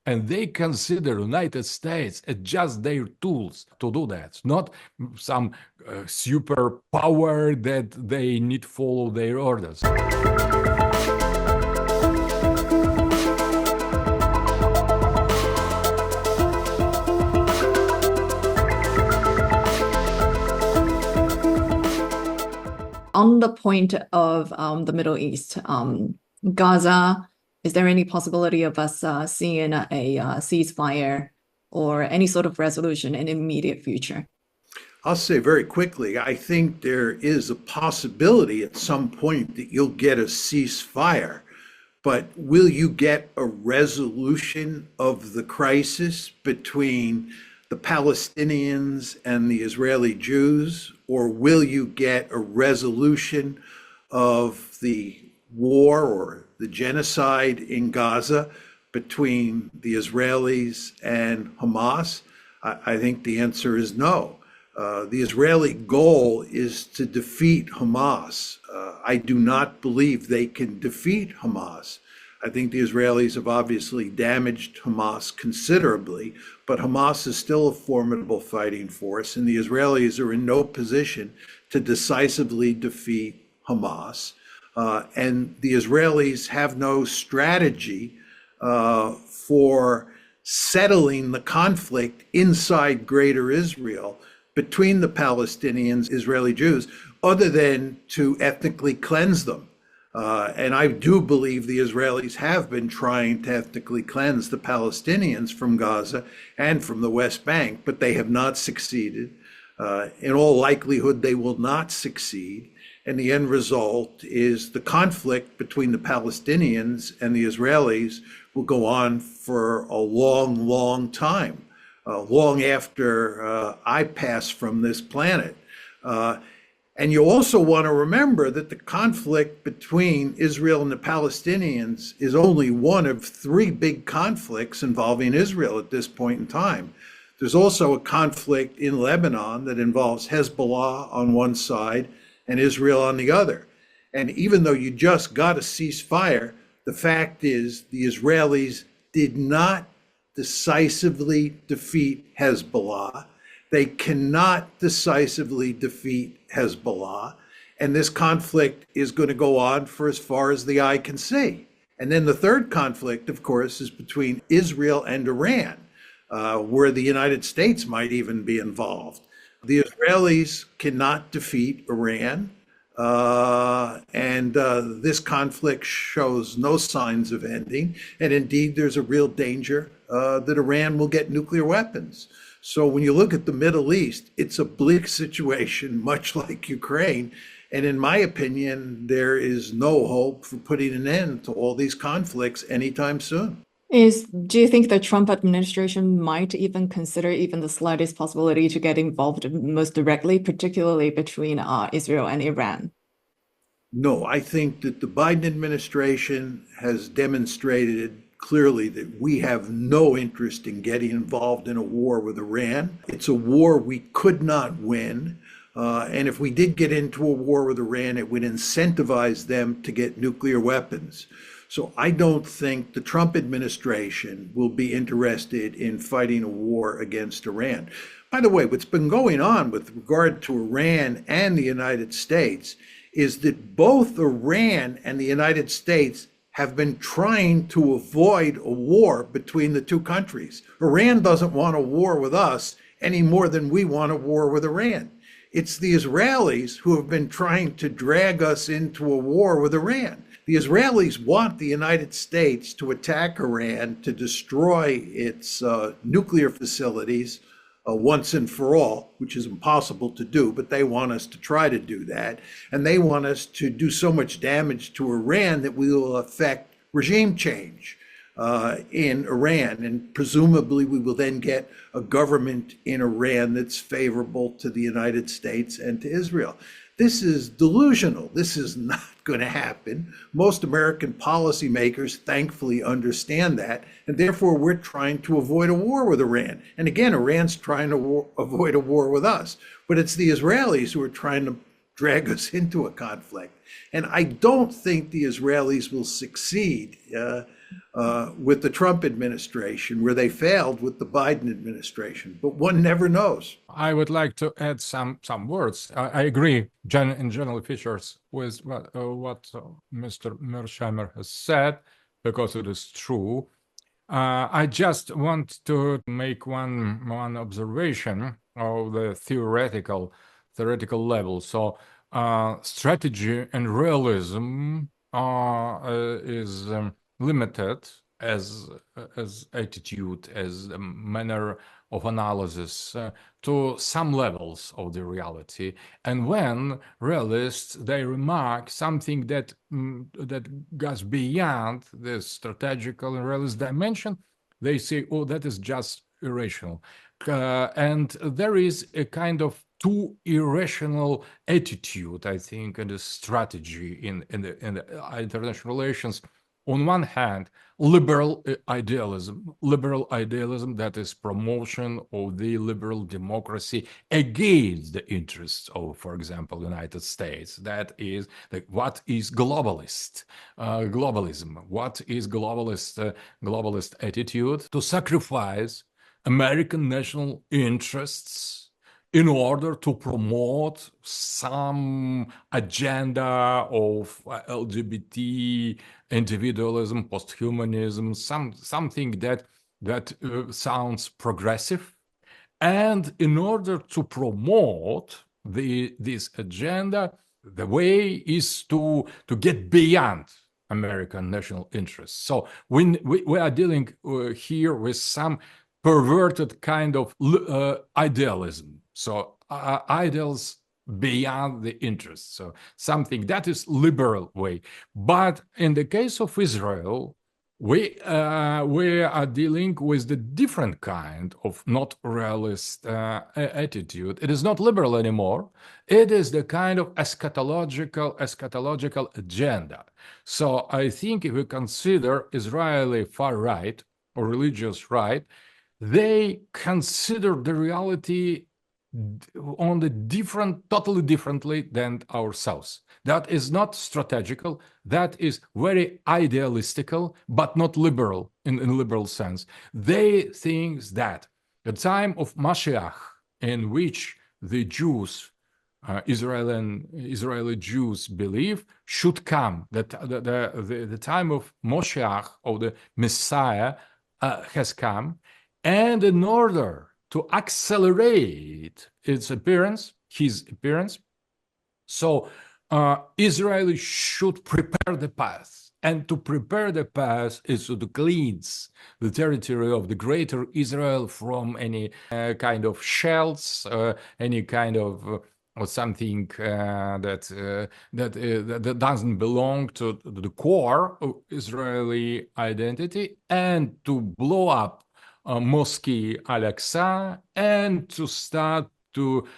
And they consider United States as just their tools to do that, not some super power that they need to follow their orders. On the point of the Middle East, Gaza, is there any possibility of us seeing a ceasefire or any sort of resolution in the immediate future? I'll say very quickly, I think there is a possibility at some point that you'll get a ceasefire, but will you get a resolution of the crisis between the Palestinians and the Israeli Jews, or will you get a resolution of the war or the genocide in Gaza between the Israelis and Hamas? I think the answer is no. The Israeli goal is to defeat Hamas. I do not believe they can defeat Hamas. I think the Israelis have obviously damaged Hamas considerably, but Hamas is still a formidable fighting force, and the Israelis are in no position to decisively defeat Hamas. And the Israelis have no strategy for settling the conflict inside Greater Israel between the Palestinians, Israeli Jews, other than to ethnically cleanse them. And I do believe the Israelis have been trying to ethnically cleanse the Palestinians from Gaza and from the West Bank, but they have not succeeded. In all likelihood, they will not succeed. And the end result is the conflict between the Palestinians and the Israelis will go on for a long, long time, long after I pass from this planet. And you also want to remember that the conflict between Israel and the Palestinians is only one of three big conflicts involving Israel at this point in time. There's also a conflict in Lebanon that involves Hezbollah on one side and Israel on the other. And even though you just got a ceasefire, the fact is the Israelis did not decisively defeat Hezbollah. They cannot decisively defeat Hezbollah. And this conflict is going to go on for as far as the eye can see. And then the third conflict, of course, is between Israel and Iran, where the United States might even be involved. The Israelis cannot defeat Iran. And this conflict shows no signs of ending. And indeed, there's a real danger that Iran will get nuclear weapons. So when you look at the Middle East, it's a bleak situation, much like Ukraine. And in my opinion, there is no hope for putting an end to all these conflicts anytime soon. Do you think the Trump administration might even consider even the slightest possibility to get involved most directly, particularly between Israel and Iran? No, I think that the Biden administration has demonstrated clearly that we have no interest in getting involved in a war with Iran. It's a war we could not win. And if we did get into a war with Iran, it would incentivize them to get nuclear weapons. So I don't think the Trump administration will be interested in fighting a war against Iran. By the way, what's been going on with regard to Iran and the United States is that both Iran and the United States have been trying to avoid a war between the two countries. Iran doesn't want a war with us any more than we want a war with Iran. It's the Israelis who have been trying to drag us into a war with Iran. The Israelis want the United States to attack Iran to destroy its nuclear facilities once and for all, which is impossible to do, but they want us to try to do that. And they want us to do so much damage to Iran that we will affect regime change in Iran. And presumably we will then get a government in Iran that's favorable to the United States and to Israel. This is delusional. This is not going to happen. Most American policymakers thankfully understand that, and therefore we're trying to avoid a war with Iran. And again, Iran's trying to avoid a war with us, but it's the Israelis who are trying to drag us into a conflict. And I don't think the Israelis will succeed. with the Trump administration, where they failed with the Biden administration. But one never knows. I would like to add some words. I agree, in general features, with what Mr. Mersheimer has said, because it is true. I just want to make one observation of the theoretical level. So, strategy and realism is limited as attitude, as a manner of analysis to some levels of the reality. And when realists, they remark something that that goes beyond the strategical and realist dimension, they say, oh, that is just irrational. And there is a kind of too irrational attitude, I think, in the strategy in the international relations. On one hand, liberal idealism that is promotion of the liberal democracy against the interests of, for example, the United States. That is what is globalism? What is globalist attitude? To sacrifice American national interests in order to promote some agenda of LGBT individualism, posthumanism, something that sounds progressive. And in order to promote this agenda, the way is to get beyond American national interests. So when we are dealing here with some perverted kind of idealism. So ideals beyond the interests. So something that is liberal way. But in the case of Israel, we are dealing with the different kind of not realist attitude. It is not liberal anymore. It is the kind of eschatological agenda. So I think if we consider Israeli far right or religious right, they consider the reality on the totally differently than ourselves. That is not strategical. That is very idealistical, but not liberal in liberal sense. They think that the time of Mashiach, in which the Jews, Israeli Jews believe, should come. That the time of Moshiach, of the Messiah, has come. And in order to accelerate his appearance, so Israel should prepare the path. And to prepare the path is to cleanse the territory of the greater Israel from any kind of shells, any kind of or something that doesn't belong to the core of Israeli identity, and to blow up Mosque Al-Aqsa, and to start to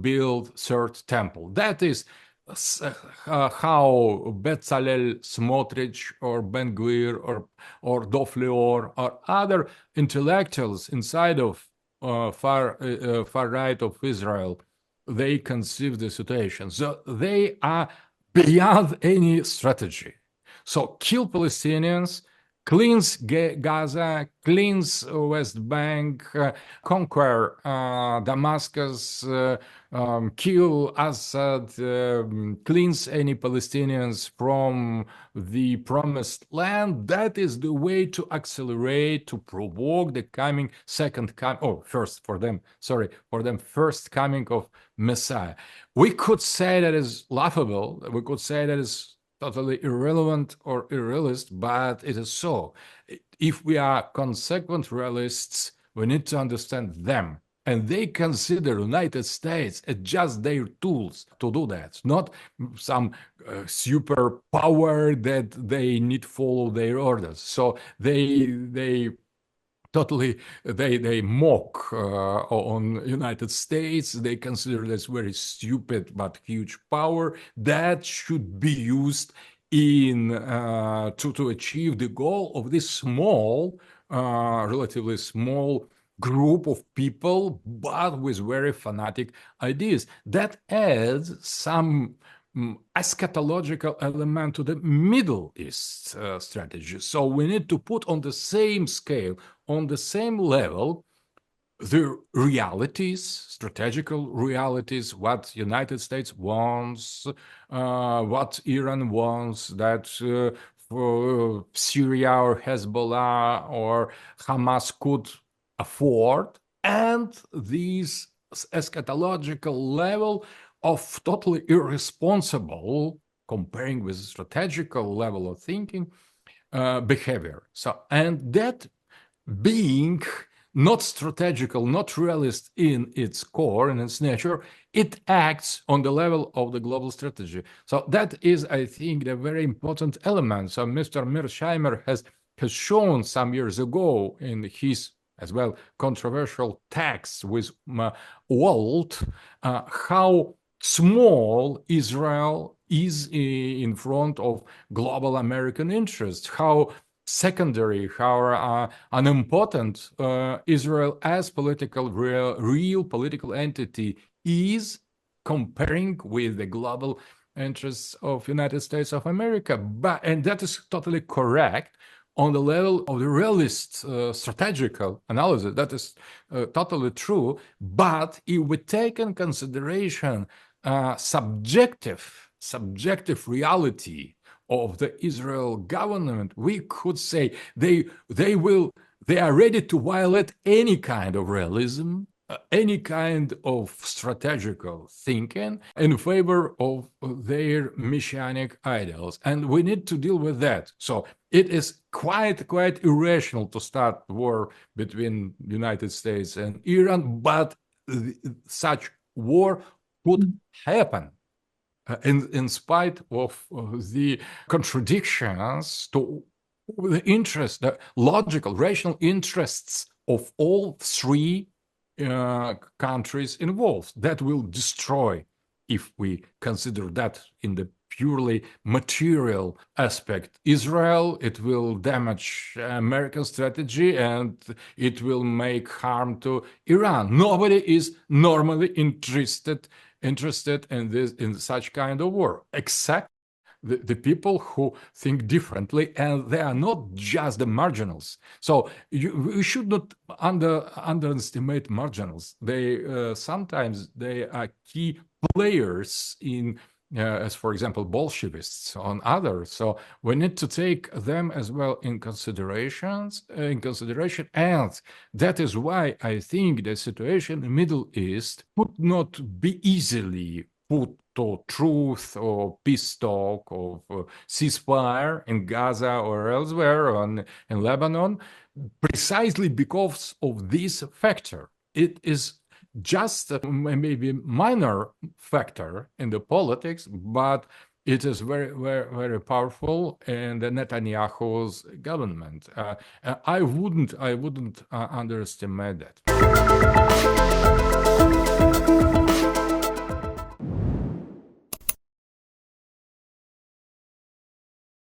build third temple. That is how Bezalel Smotrich or Ben Gvir or Dov Leor or other intellectuals inside of far right of Israel, they conceive the situation. So they are beyond any strategy. So kill Palestinians, cleanse Gaza, cleanse West Bank, conquer Damascus, kill Assad, cleanse any Palestinians from the promised land. That is the way to accelerate, to provoke the coming first coming of Messiah. We could say that is laughable. We could say that is totally irrelevant or irrealist, but it is so. If we are consequent realists, we need to understand them. And they consider United States as just their tools to do that, not some super power that they need follow their orders. So they totally they mock on United States. They consider this very stupid but huge power that should be used in to achieve the goal of this small, relatively small group of people, but with very fanatic ideas. That adds some eschatological element to the Middle East strategy. So we need to put on the same scale, on the same level, the realities, strategical realities, what United States wants, what Iran wants, that for Syria or Hezbollah or Hamas could afford, and this eschatological level of totally irresponsible, comparing with strategical level of thinking, behavior. So, and that being not strategical, not realist in its core, in its nature, it acts on the level of the global strategy. So that is, I think, the very important element. So Mr. Mearsheimer has shown some years ago in his, as well, controversial text with Walt, how small Israel is in front of global American interests, how secondary, how unimportant Israel as real political entity is comparing with the global interests of United States of America. And that is totally correct on the level of the realist strategical analysis. That is totally true. But if we take in consideration subjective reality of the Israel government, we could say they are ready to violate any kind of realism, any kind of strategical thinking in favor of their messianic ideals, and we need to deal with that. So it is quite irrational to start war between United States and Iran, but such war could happen. In spite of the contradictions to the interest, the logical, rational interests of all three countries involved, that will destroy, if we consider that in the purely material aspect, Israel, it will damage American strategy, and it will make harm to Iran. Nobody is normally interested in this, in such kind of war, except the people who think differently, and they are not just the marginals. So we should not underestimate marginals. They sometimes they are key players in, as for example, Bolshevists on others. So we need to take them as well in consideration, and that is why I think the situation in the Middle East would not be easily put to truth or peace talk or ceasefire in Gaza or elsewhere in Lebanon, precisely because of this factor. It is just maybe minor factor in the politics, but it is very powerful in the Netanyahu's government. I wouldn't underestimate that.